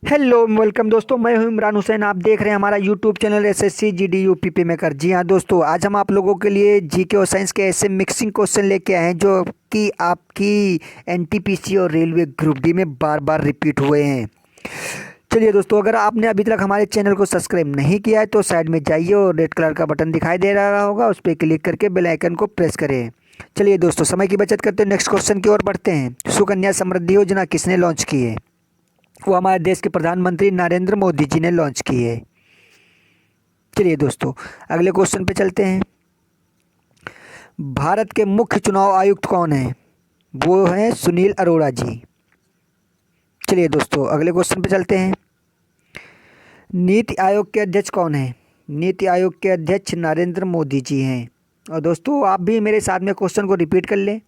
Hello welcome दोस्तों, मैं हूं इमरान हुसैन। आप देख रहे हैं हमारा YouTube channel SSC GD UPP maker. जी हाँ दोस्तों, आज हम आप लोगों के लिए जीके और साइंस के ऐसे मिक्सिंग क्वेश्चन लेके आए हैं जो कि आपकी एनटीपीसी और रेलवे ग्रुप डी में बार बार रिपीट हुए हैं। चलिए दोस्तों, अगर आपने अभी तक हमारे चैनल को सब्सक्राइब नहीं किया है तो साइड में जाइए और रेड कलर का बटन दिखाई दे रहा होगा, उस पर क्लिक करके बेल आइकन को प्रेस करें। चलिए दोस्तों, समय की बचत करते हुए नेक्स्ट क्वेश्चन की ओर बढ़ते हैं। सुकन्या समृद्धि योजना किसने लॉन्च की है? वो हमारे देश के प्रधानमंत्री नरेंद्र मोदी जी ने लॉन्च की है। चलिए दोस्तों, अगले क्वेश्चन पे चलते हैं। भारत के मुख्य चुनाव आयुक्त कौन है? वो हैं सुनील अरोड़ा जी। चलिए दोस्तों, अगले क्वेश्चन पे चलते हैं। नीति आयोग के अध्यक्ष कौन है? नीति आयोग के अध्यक्ष नरेंद्र मोदी जी हैं। और दोस्तों, आप भी मेरे साथ में क्वेश्चन को रिपीट कर लें,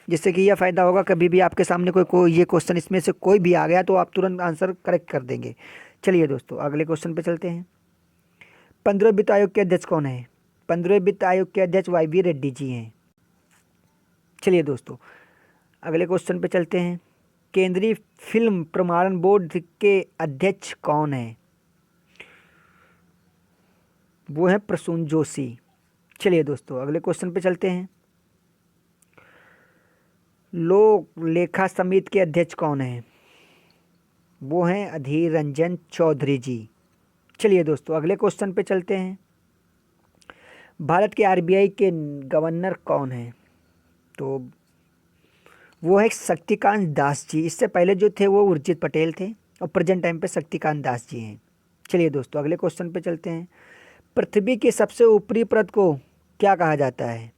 जिससे कि यह फ़ायदा होगा, कभी भी आपके सामने कोई ये क्वेश्चन इसमें से कोई भी आ गया तो आप तुरंत आंसर करेक्ट कर देंगे। चलिए दोस्तों, अगले क्वेश्चन पे चलते हैं। 15वें वित्त आयोग के अध्यक्ष कौन है? 15वें वित्त आयोग के अध्यक्ष वाई वी रेड्डी जी हैं। चलिए दोस्तों, अगले क्वेश्चन पे चलते हैं। केंद्रीय फिल्म प्रमाणन बोर्ड के अध्यक्ष कौन है? वो हैं प्रसून जोशी। चलिए दोस्तों, अगले क्वेश्चन पे चलते हैं। लोक लेखा समिति के अध्यक्ष कौन है? वो हैं अधीर रंजन चौधरी जी। चलिए दोस्तों, अगले क्वेश्चन पे चलते हैं। भारत के आरबीआई के गवर्नर कौन है? तो वो है शक्तिकांत दास जी। इससे पहले जो थे वो उर्जित पटेल थे और प्रेजेंट टाइम पे शक्तिकांत दास जी हैं। चलिए दोस्तों, अगले क्वेश्चन पे चलते हैं। पृथ्वी की सबसे ऊपरी परत को क्या कहा जाता है?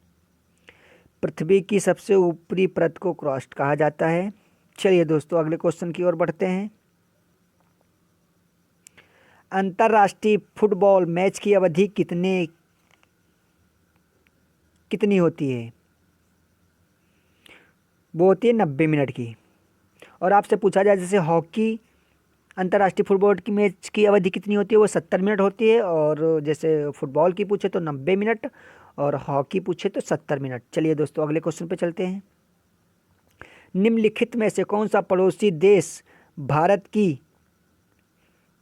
पृथ्वी की सबसे ऊपरी परत को क्रस्ट कहा जाता है। चलिए दोस्तों, अगले क्वेश्चन की ओर बढ़ते हैं। अंतर्राष्ट्रीय फुटबॉल मैच की अवधि कितनी होती है? वो होती है 90 मिनट की। और आपसे पूछा जाए जैसे हॉकी अंतर्राष्ट्रीय फुटबॉल की मैच की अवधि कितनी होती है, वो 70 मिनट होती है। और जैसे फुटबॉल की पूछे तो 90 मिनट और हॉकी पूछे तो 70 मिनट। चलिए दोस्तों, अगले क्वेश्चन पे चलते हैं। निम्नलिखित में से कौन सा पड़ोसी देश भारत की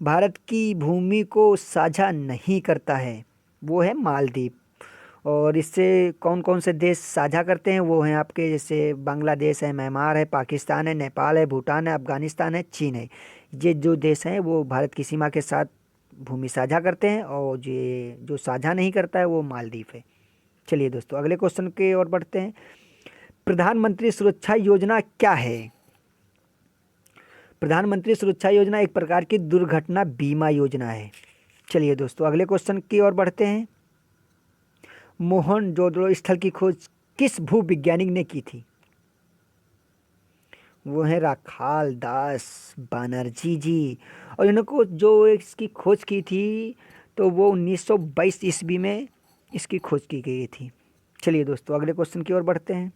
भारत की भूमि को साझा नहीं करता है? वो है मालदीव। और इससे कौन कौन से देश साझा करते हैं? वो हैं आपके जैसे बांग्लादेश है, म्यांमार है, पाकिस्तान है, नेपाल है, भूटान है, अफगानिस्तान है, चीन है। ये जो देश हैं वो भारत की सीमा के साथ भूमि साझा करते हैं, और ये जो साझा नहीं करता है वो मालदीव है। चलिए दोस्तों, अगले क्वेश्चन की ओर बढ़ते हैं। प्रधानमंत्री सुरक्षा योजना क्या है? प्रधानमंत्री सुरक्षा योजना एक प्रकार की दुर्घटना बीमा योजना है। चलिए दोस्तों, अगले क्वेश्चन की ओर बढ़ते हैं। मोहनजोदड़ो स्थल की खोज किस भूविज्ञानिक ने की थी? वो है राखाल दास बनर्जी जी। और इनको जो इसकी खोज की थी तो वो 1922 ईस्वी में इसकी खोज की गई थी। चलिए दोस्तों, अगले क्वेश्चन की ओर बढ़ते हैं।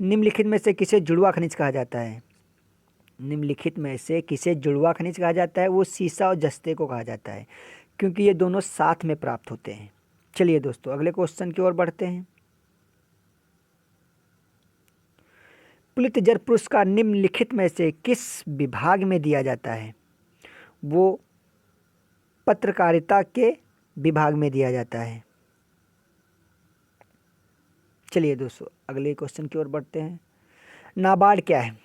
निम्नलिखित में से किसे जुड़वा खनिज कहा जाता है? निम्नलिखित में से किसे जुड़वा खनिज कहा जाता है? वो सीसा और जस्ते को कहा जाता है, क्योंकि ये दोनों साथ में प्राप्त होते हैं। चलिए दोस्तों, अगले क्वेश्चन की ओर बढ़ते हैं। पुलित्जर पुरस्कार निम्नलिखित में से किस विभाग में दिया जाता है? वो पत्रकारिता के विभाग में दिया जाता है। चलिए दोस्तों, अगले क्वेश्चन की ओर बढ़ते हैं। नाबार्ड क्या है?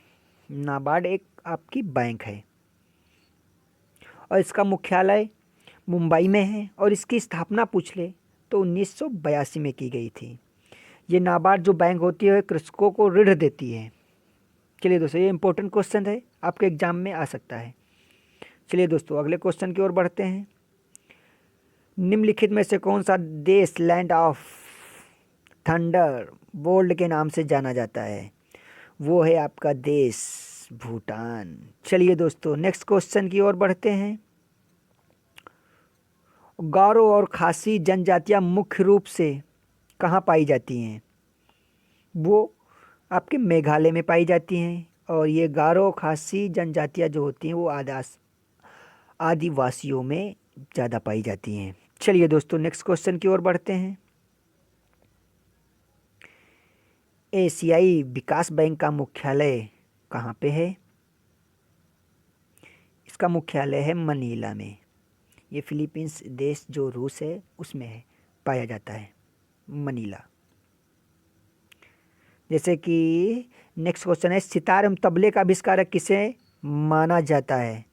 नाबार्ड एक आपकी बैंक है और इसका मुख्यालय मुंबई में है, और इसकी स्थापना पूछ ले तो 1982 में की गई थी। ये नाबार्ड जो बैंक होती है कृषकों को ऋण देती है। चलिए दोस्तों, ये इंपॉर्टेंट क्वेश्चन है, आपके एग्जाम में आ सकता है। चलिए दोस्तों, अगले क्वेश्चन की ओर बढ़ते हैं। निम्नलिखित में से कौन सा देश लैंड ऑफ थंडर बोल्ट के नाम से जाना जाता है? वो है आपका देश भूटान। चलिए दोस्तों, नेक्स्ट क्वेश्चन की ओर बढ़ते हैं। गारो और खासी जनजातियां मुख्य रूप से कहाँ पाई जाती हैं? वो आपके मेघालय में पाई जाती हैं। और ये गारो खासी जनजातियां जो होती हैं वो आदिवासियों में ज़्यादा पाई जाती हैं। चलिए दोस्तों, नेक्स्ट क्वेश्चन की ओर बढ़ते हैं। एशियाई विकास बैंक का मुख्यालय कहाँ पे है? इसका मुख्यालय है मनीला में। ये फिलीपींस देश जो रूस है उसमें है, पाया जाता है मनीला। जैसे कि नेक्स्ट क्वेश्चन है, सितार एवं तबले का आविष्कारक किसे माना जाता है?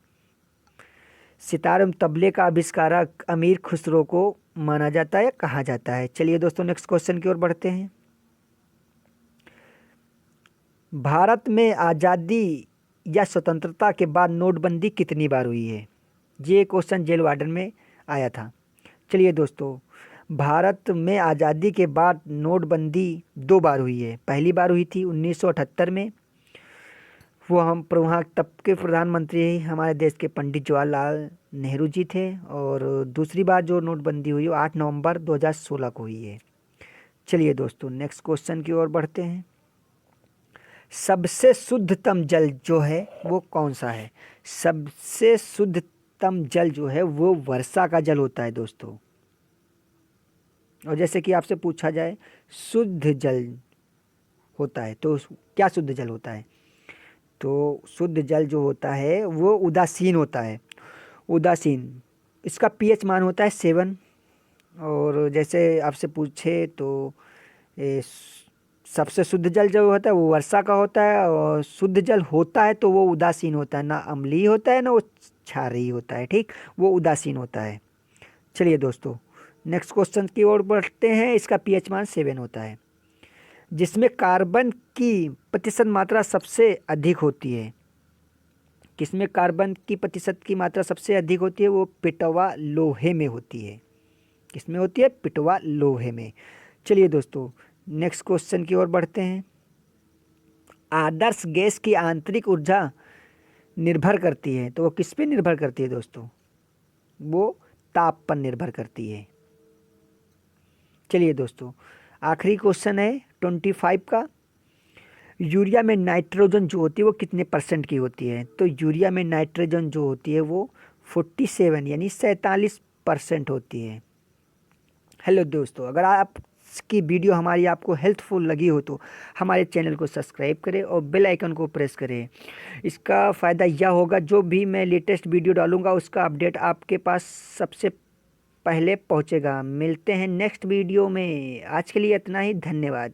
सितार एवं तबले का आविष्कारक अमीर खुसरो को माना जाता है, कहा जाता है। चलिए दोस्तों नेक्स्ट क्वेश्चन की ओर बढ़ते हैं। भारत में आज़ादी या स्वतंत्रता के बाद नोटबंदी कितनी बार हुई है? ये क्वेश्चन जेल वार्डन में आया था। चलिए दोस्तों, भारत में आज़ादी के बाद नोटबंदी 2 बार हुई है। पहली बार हुई थी 1978 में, वो वहाँ तब के प्रधानमंत्री हमारे देश के पंडित जवाहरलाल नेहरू जी थे। और दूसरी बार जो नोटबंदी हुई वो 8 नवंबर 2016 को हुई है। चलिए दोस्तों नेक्स्ट क्वेश्चन की ओर बढ़ते हैं। सबसे शुद्धतम जल जो है वो कौन सा है? सबसे शुद्धतम जल जो है वो वर्षा का जल होता है दोस्तों। और जैसे कि आपसे पूछा जाए शुद्ध जल होता है तो क्या शुद्ध जल होता है? तो शुद्ध जल जो होता है वो उदासीन होता है, उदासीन। इसका पीएच मान होता है 7। और जैसे आपसे पूछे तो सबसे शुद्ध जल जो होता है वो वर्षा का होता है। और शुद्ध जल होता है तो वो उदासीन होता है, ना अम्लीय होता है ना वो क्षारीय होता है, ठीक, वो उदासीन होता है। चलिए दोस्तों नेक्स्ट क्वेश्चन की ओर बढ़ते हैं। इसका पीएच मान 7 होता है। जिसमें कार्बन की प्रतिशत मात्रा सबसे अधिक होती है, किसमें कार्बन की प्रतिशत की मात्रा सबसे अधिक होती है? वो पिटवा लोहे में होती है। किसमें होती है? पिटवा लोहे में। चलिए दोस्तों नेक्स्ट क्वेश्चन की ओर बढ़ते हैं। आदर्श गैस की आंतरिक ऊर्जा निर्भर करती है, तो वो किस पे निर्भर करती है दोस्तों? वो ताप पर निर्भर करती है। चलिए दोस्तों आखिरी क्वेश्चन है 25 का। यूरिया में नाइट्रोजन जो होती है वो कितने % की होती है? तो यूरिया में नाइट्रोजन जो होती है वो 47 यानी 47% होती है। हेलो दोस्तों, अगर आपकी वीडियो हमारी आपको हेल्पफुल लगी हो तो हमारे चैनल को सब्सक्राइब करें और बेल आइकन को प्रेस करें। इसका फ़ायदा यह होगा जो भी मैं लेटेस्ट वीडियो डालूंगा उसका अपडेट आपके पास सबसे पहले पहुंचेगा। मिलते हैं नेक्स्ट वीडियो में, आज के लिए इतना ही, धन्यवाद।